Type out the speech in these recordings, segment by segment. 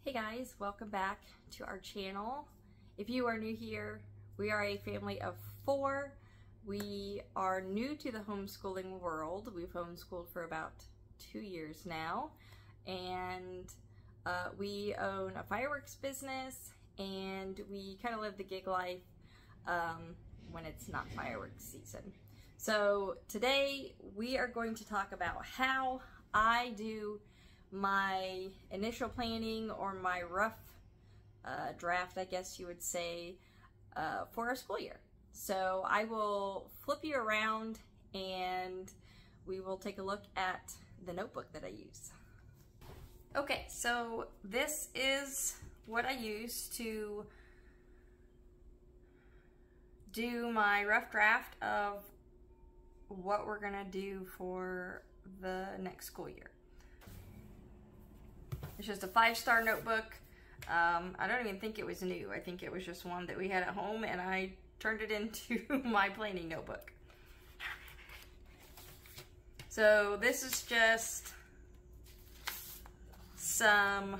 Hey guys, welcome back to our channel. If you are new here, we are a family of 4. We are new to the homeschooling world. We've homeschooled for about 2 years now, and we own a fireworks business, and we kind of live the gig life when it's not fireworks season. So today we are going to talk about how I do my initial planning, or my rough draft, I guess you would say, for a school year. So I will flip you around and we will take a look at the notebook that I use. Okay, so this is what I use to do my rough draft of what we're gonna do for the next school year. It's just a 5-star notebook. I don't even think it was new. I think it was just one that we had at home, and I turned it into my planning notebook. So this is just some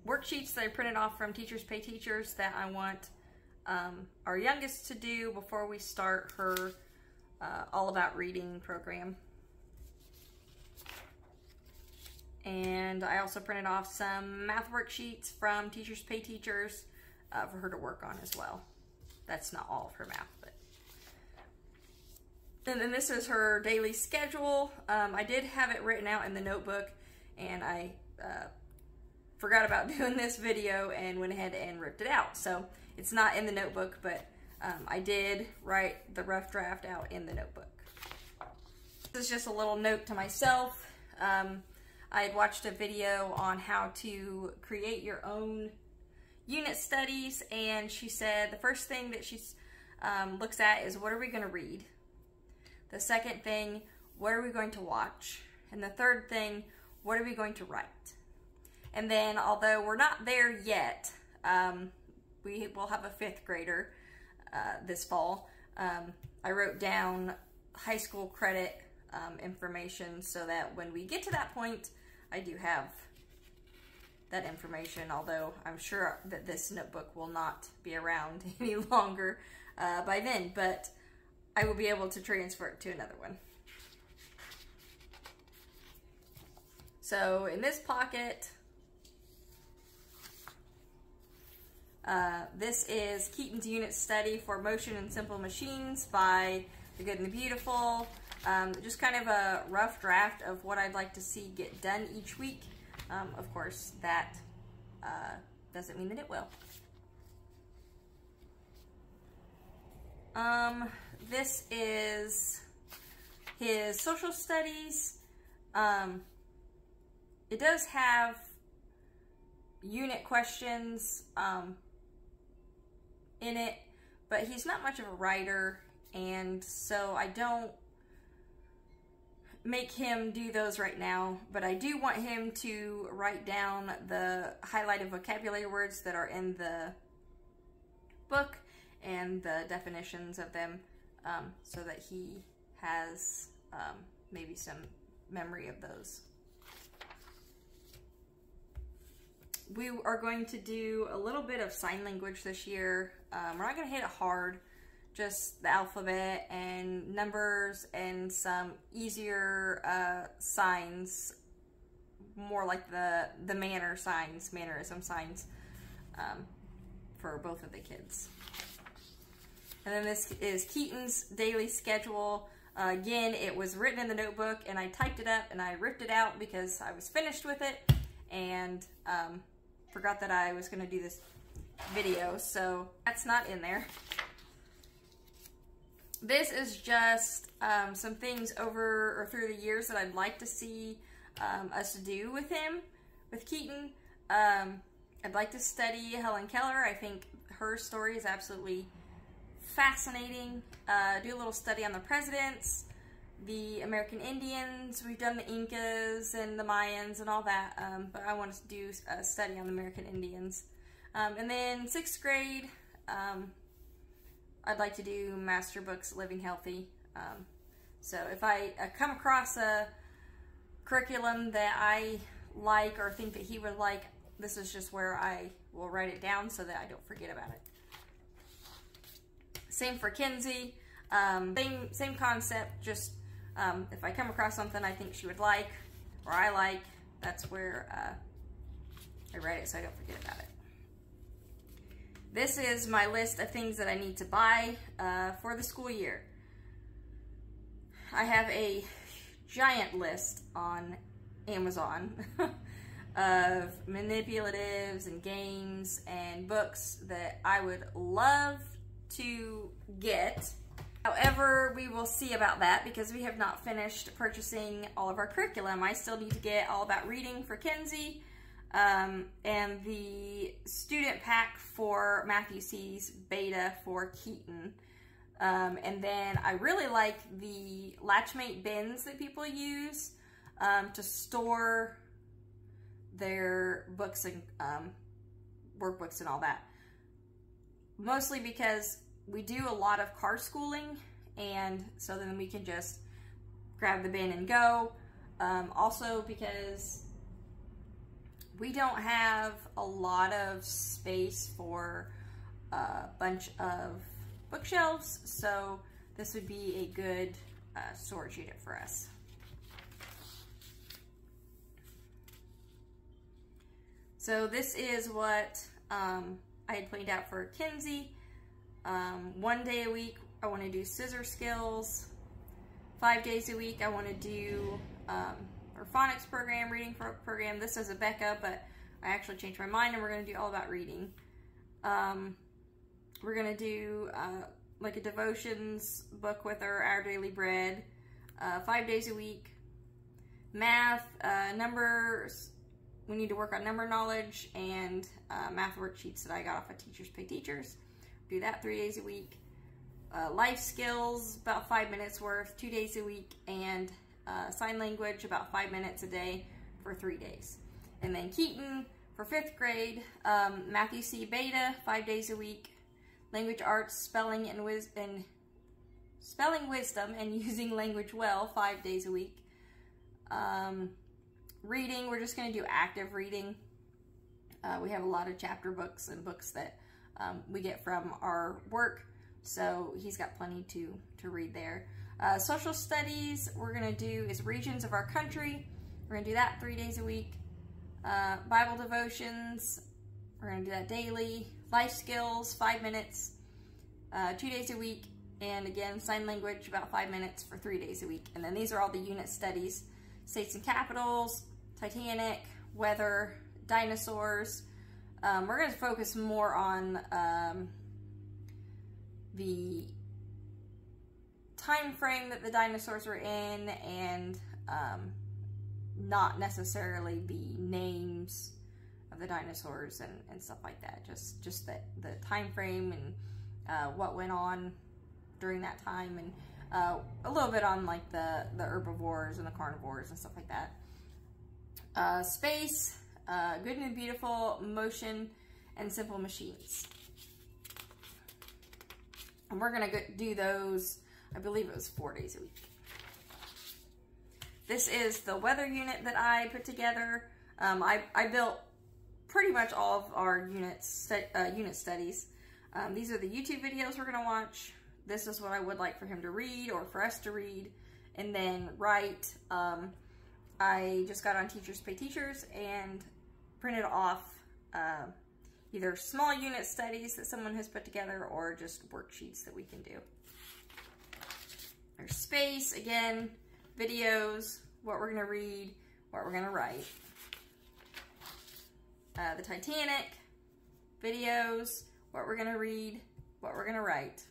worksheets that I printed off from Teachers Pay Teachers that I want our youngest to do before we start her All About Reading program. And I also printed off some math worksheets from Teachers Pay Teachers for her to work on as well. That's not all of her math, but. And then this is her daily schedule. I did have it written out in the notebook, and I forgot about doing this video and went ahead and ripped it out. So it's not in the notebook, but I did write the rough draft out in the notebook. This is just a little note to myself. I had watched a video on how to create your own unit studies, and she said the first thing that she looks at is, what are we going to read? The second thing, what are we going to watch? And the third thing, what are we going to write? And then, although we're not there yet, we will have a 5th grader this fall. I wrote down high school credit information so that when we get to that point, I do have that information, although I'm sure that this notebook will not be around any longer by then, but I will be able to transfer it to another one. So in this pocket, this is Keaton's Unit Study for Motion and Simple Machines by The Good and the Beautiful. Just kind of a rough draft of what I'd like to see get done each week. Of course, that doesn't mean that it will. This is his social studies. It does have unit questions in it, but he's not much of a writer, and so I don't make him do those right now, but I do want him to write down the highlighted vocabulary words that are in the book and the definitions of them, so that he has maybe some memory of those. We are going to do a little bit of sign language this year. We're not going to hit it hard, just the alphabet and numbers and some easier signs, more like the mannerism signs for both of the kids. And then this is Keaton's daily schedule. Again, it was written in the notebook, and I typed it up and I ripped it out because I was finished with it and forgot that I was going to do this video, so that's not in there. This is just some things over or through the years that I'd like to see us do with him, with Keaton. I'd like to study Helen Keller. I think her story is absolutely fascinating. Do a little study on the presidents, the American Indians. We've done the Incas and the Mayans and all that, but I want to do a study on the American Indians. And then 6th grade, I'd like to do Master Books Living Healthy. So if I come across a curriculum that I like or think that he would like, this is just where I will write it down so that I don't forget about it. Same for Kenzie. Same concept, just if I come across something I think she would like or I like, that's where I write it so I don't forget about it. This is my list of things that I need to buy for the school year. I have a giant list on Amazon of manipulatives and games and books that I would love to get. However, we will see about that because we have not finished purchasing all of our curriculum. I still need to get All About Reading for Kenzie and the student pack for Matthew C's beta for Keaton. And then I really like the Latchmate bins that people use to store their books and workbooks and all that. Mostly because we do a lot of car schooling, and so then we can just grab the bin and go. Also because we don't have a lot of space for a bunch of bookshelves, so this would be a good storage unit for us. So this is what I had planned out for Kenzie. 1 day a week I want to do scissor skills. 5 days a week I want to do our phonics program, reading program. This is a Becca, but I actually changed my mind and we're going to do All About Reading. We're going to do like a devotions book with her, Our Daily Bread. 5 days a week. Math, numbers. We need to work on number knowledge and math worksheets that I got off of Teachers Pay Teachers. Do that 3 days a week. Life skills, about 5 minutes worth, 2 days a week. And sign language, about 5 minutes a day for 3 days. And then Keaton for 5th grade, Matthew C. Beta, 5 days a week. Language arts, spelling wisdom and using language well, 5 days a week. Reading, we're just going to do active reading. We have a lot of chapter books and books that we get from our work, so he's got plenty to read there. Social studies, we're going to do is regions of our country. We're going to do that 3 days a week. Bible devotions, we're going to do that daily. Life skills, 5 minutes, 2 days a week. And again, sign language, about 5 minutes for 3 days a week. And then these are all the unit studies. States and capitals, Titanic, weather, dinosaurs. We're going to focus more on the time frame that the dinosaurs were in and not necessarily the names of the dinosaurs and stuff like that. Just the time frame and what went on during that time, and a little bit on like the herbivores and the carnivores and stuff like that. Space, Good and Beautiful, Motion, and Simple Machines. And we're going to do those, I believe it was 4 days a week. This is the weather unit that I put together. I built pretty much all of our unit studies. These are the YouTube videos we're going to watch. This is what I would like for him to read or for us to read and then write. I just got on Teachers Pay Teachers and printed off either small unit studies that someone has put together or just worksheets that we can do. There's space, again, videos, what we're going to read, what we're going to write. The Titanic, videos, what we're going to read, what we're going to write.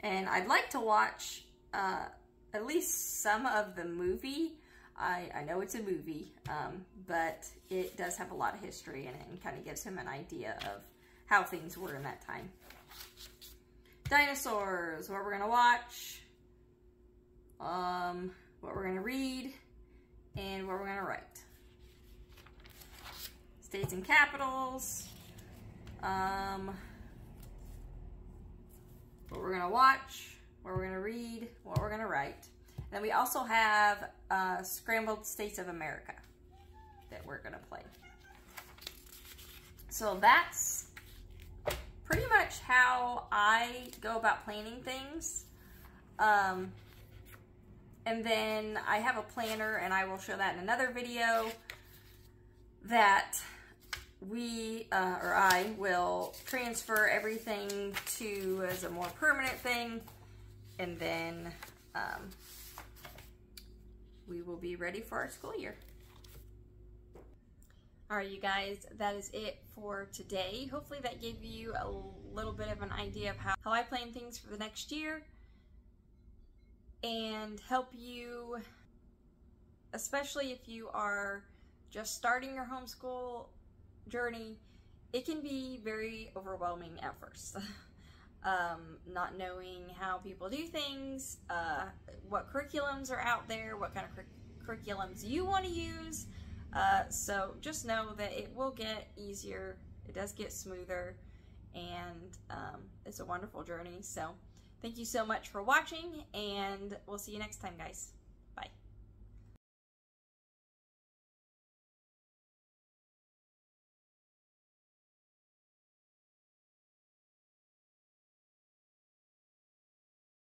And I'd like to watch at least some of the movie. I know it's a movie, but it does have a lot of history in it and kind of gives him an idea of how things were in that time. Dinosaurs, what we're going to watch, what we're going to read, and what we're going to write. States and capitals, what we're going to watch, what we're going to read, what we're going to write. And then we also have Scrambled States of America. that we're gonna play. So that's pretty much how I go about planning things. And then I have a planner, and I will show that in another video, that we, or I will transfer everything to as a more permanent thing, and then we will be ready for our school year. Alright, you guys, that is it for today. Hopefully that gave you a little bit of an idea of how I plan things for the next year, and help you, especially if you are just starting your homeschool journey. It can be very overwhelming at first. Not knowing how people do things, what curriculums are out there, what kind of curriculums you want to use. So just know that it will get easier. It does get smoother, and it's a wonderful journey. So thank you so much for watching, and we'll see you next time, guys. Bye.